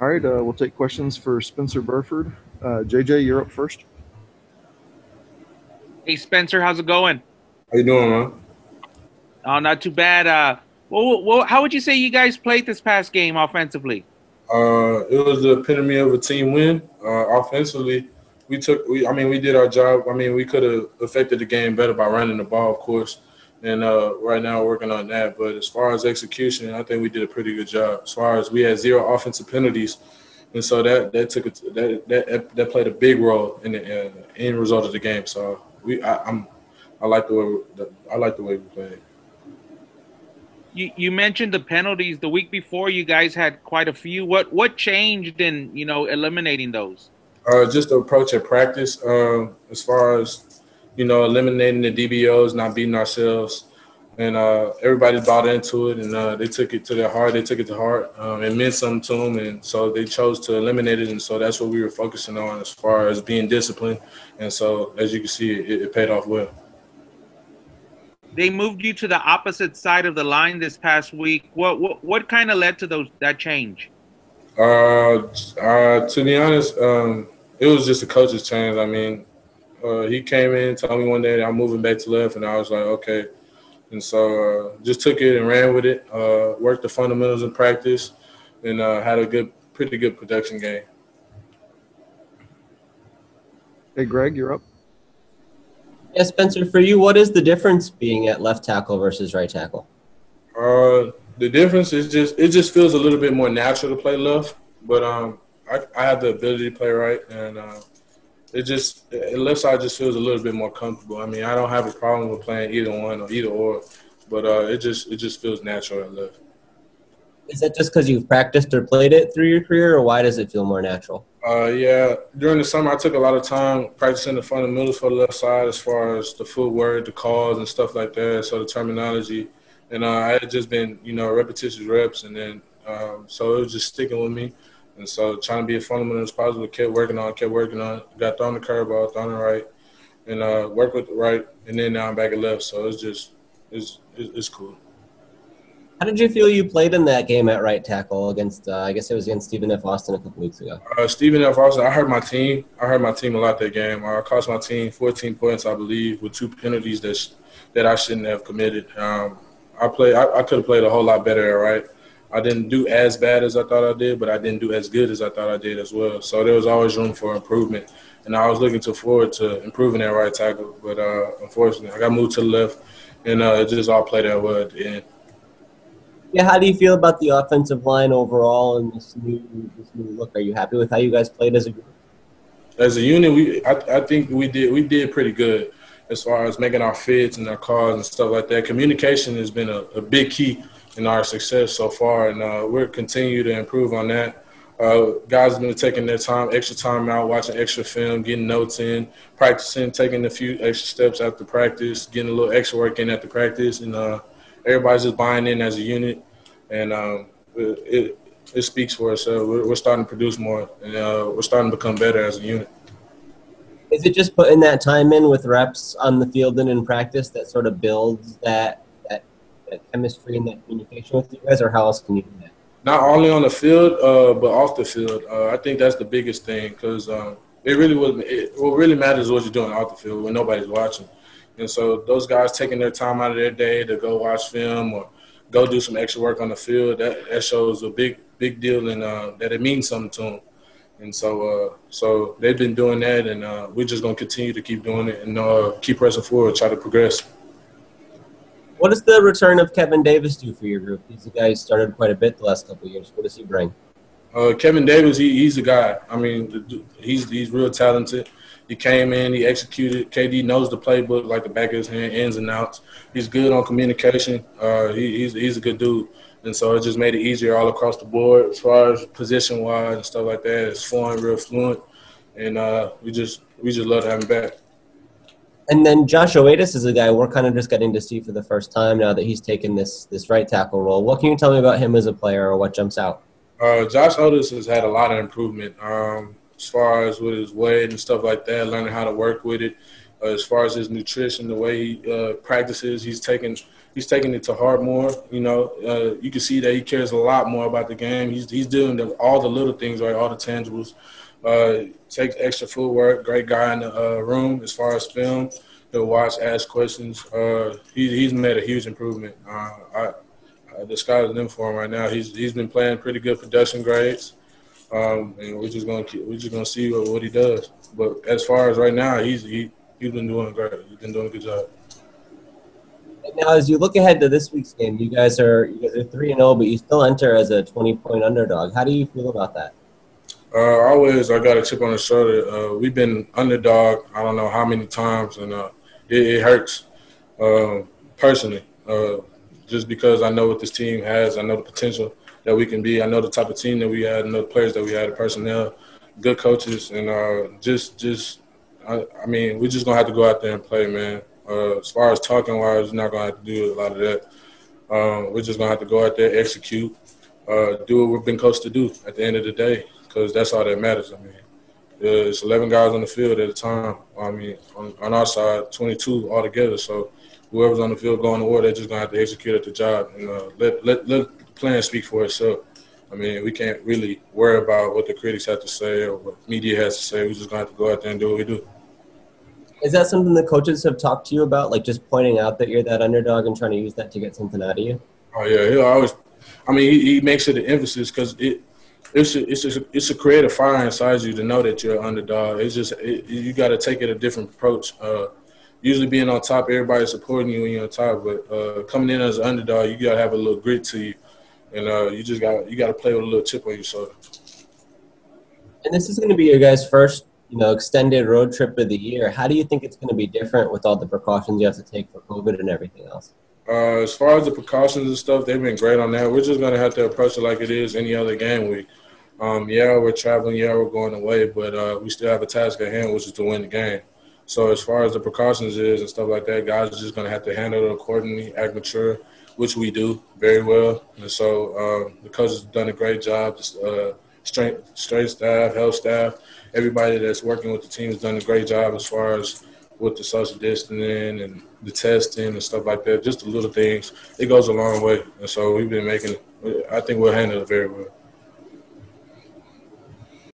All right, we'll take questions for Spencer Burford. JJ, you're up first. Hey Spencer, how's it going? How you doing, man? Oh, not too bad. How would you say you guys played this past game offensively? It was the epitome of a team win. Offensively, we did our job. I mean, we could have affected the game better by running the ball, of course. And right now, we're working on that. But as far as execution, I think we did a pretty good job. As far as we had zero offensive penalties, and so that played a big role in the end result of the game. So I like the way we played. You mentioned the penalties the week before. You guys had quite a few. What changed in eliminating those? Just the approach at practice, as far as eliminating the DBOs, not beating ourselves, and everybody bought into it, and they took it to their heart. They took it to heart. It meant something to them, and so they chose to eliminate it. And so that's what we were focusing on as far as being disciplined. And so, as you can see, it paid off well. They moved you to the opposite side of the line this past week. What kind of led to that change? To be honest, it was just a coach's change. I mean, he came in, told me one day that I'm moving back to left, and I was like, okay. And so just took it and ran with it. Worked the fundamentals in practice, and had a pretty good production game. Hey, Greg, you're up. Yeah, Spencer, for you, what is the difference being at left tackle versus right tackle? The difference is it just feels a little bit more natural to play left, but I have the ability to play right, and left side just feels a little bit more comfortable. I mean, I don't have a problem with playing either one or either or, but it just feels natural at left. Is that just because you've practiced or played it through your career, or why does it feel more natural? Yeah, during the summer I took a lot of time practicing the fundamentals for the left side as far as the footwork, the calls, and stuff like that, so the terminology. And I had just been, repetitious reps, and then so it was just sticking with me. And so trying to be as fundamental as possible, kept working on it. Got thrown the curveball, thrown it right, and worked with the right, and then now I'm back at left. So it's cool. How did you feel you played in that game at right tackle against, I guess it was against Stephen F. Austin a couple weeks ago? Stephen F. Austin, I hurt my team. I hurt my team a lot that game. I cost my team 14 points, I believe, with 2 penalties that I shouldn't have committed. I could have played a whole lot better, right? I didn't do as bad as I thought I did, but I didn't do as good as I thought I did as well. So there was always room for improvement. And I was looking forward to improving that right tackle. But unfortunately, I got moved to the left, and it just all played out well at the end. Yeah, how do you feel about the offensive line overall and this new look? Are you happy with how you guys played as a group? As a unit, I think we did pretty good as far as making our fits and our calls and stuff like that. Communication has been a big key in our success so far, and we're continue to improve on that. Guys have been taking their extra time out, watching extra film, getting notes in, practicing, taking a few extra steps after practice, getting a little extra work in after practice, and everybody's just buying in as a unit, and it speaks for itself. We're starting to produce more, and we're starting to become better as a unit. Is it just putting that time in with reps on the field and in practice that sort of builds that chemistry and that communication with you guys, or how else can you do that? Not only on the field, but off the field. I think that's the biggest thing, because what really matters is what you're doing off the field when nobody's watching. And so those guys taking their time out of their day to go watch film or go do some extra work on the field, that shows a big deal, and that it means something to them. And so they've been doing that, and we're just going to continue to keep doing it and keep pressing forward, try to progress. What does the return of Kevin Davis do for your group? He's a guy who started quite a bit the last couple of years. What does he bring? Kevin Davis, he's a guy. I mean, he's real talented. He came in, he executed. KD knows the playbook like the back of his hand, ins and outs. He's good on communication. He's a good dude. And so it just made it easier all across the board as far as position-wise and stuff like that. It's flowing real fluent. And we just love to have him back. And then Josh Oatis is a guy we're kind of just getting to see for the first time now that he's taken this right tackle role. What can you tell me about him as a player, or what jumps out? Josh Oatis has had a lot of improvement as far as with his weight and stuff like that, learning how to work with it. As far as his nutrition, the way he practices, he's taking he's taking it to heart more. You know, you can see that he cares a lot more about the game. He's doing all the little things, right, all the tangibles. Takes extra footwork. Great guy in the room as far as film. He'll watch, ask questions. He's made a huge improvement. The sky's the limit for him right now. He's been playing pretty good production grades, and we're just gonna see what he does. But as far as right now, he's been doing great. He's been doing a good job. Now, as you look ahead to this week's game, you guys are 3-0, but you still enter as a 20-point underdog. How do you feel about that? Always, I got a chip on the shoulder. We've been underdog, I don't know how many times, and it hurts personally. Just because I know what this team has, I know the potential that we can be. I know the type of team that we had, I know the players that we had, the personnel, good coaches, and I mean, we're just gonna have to go out there and play, man. As far as talking wise, we're not gonna have to do a lot of that. We're just gonna have to go out there, execute, do what we've been coached to do at the end of the day, because that's all that matters. I mean, it's 11 guys on the field at a time. I mean, on our side, 22 altogether. So whoever's on the field going to war, they're just gonna have to execute at the job and let the plan speak for itself. I mean, we can't really worry about what the critics have to say or what media has to say. We're just gonna have to go out there and do what we do. Is that something the coaches have talked to you about, like just pointing out that you're that underdog and trying to use that to get something out of you? Oh yeah, he'll always. I mean, he makes it an emphasis because it's a creative fire inside you to know that you're an underdog. It's just you got to take it a different approach. Usually being on top, everybody's supporting you when you're on top, but coming in as an underdog, you got to have a little grit to you, and you got to play with a little chip on your shoulder. And this is going to be your guys' first, extended road trip of the year. How do you think it's going to be different with all the precautions you have to take for COVID and everything else? As far as the precautions and stuff, they've been great on that. We're just going to have to approach it like it is any other game week. Yeah, we're traveling. Yeah, we're going away, but we still have a task at hand, which is to win the game. So as far as the precautions is and stuff like that, guys are just going to have to handle it accordingly, act mature, which we do very well. And so the coaches have done a great job. Straight staff, health staff, everybody that's working with the team has done a great job as far as with the social distancing and the testing and stuff like that. Just the little things. It goes a long way. And so we've been I think we'll handle it very well.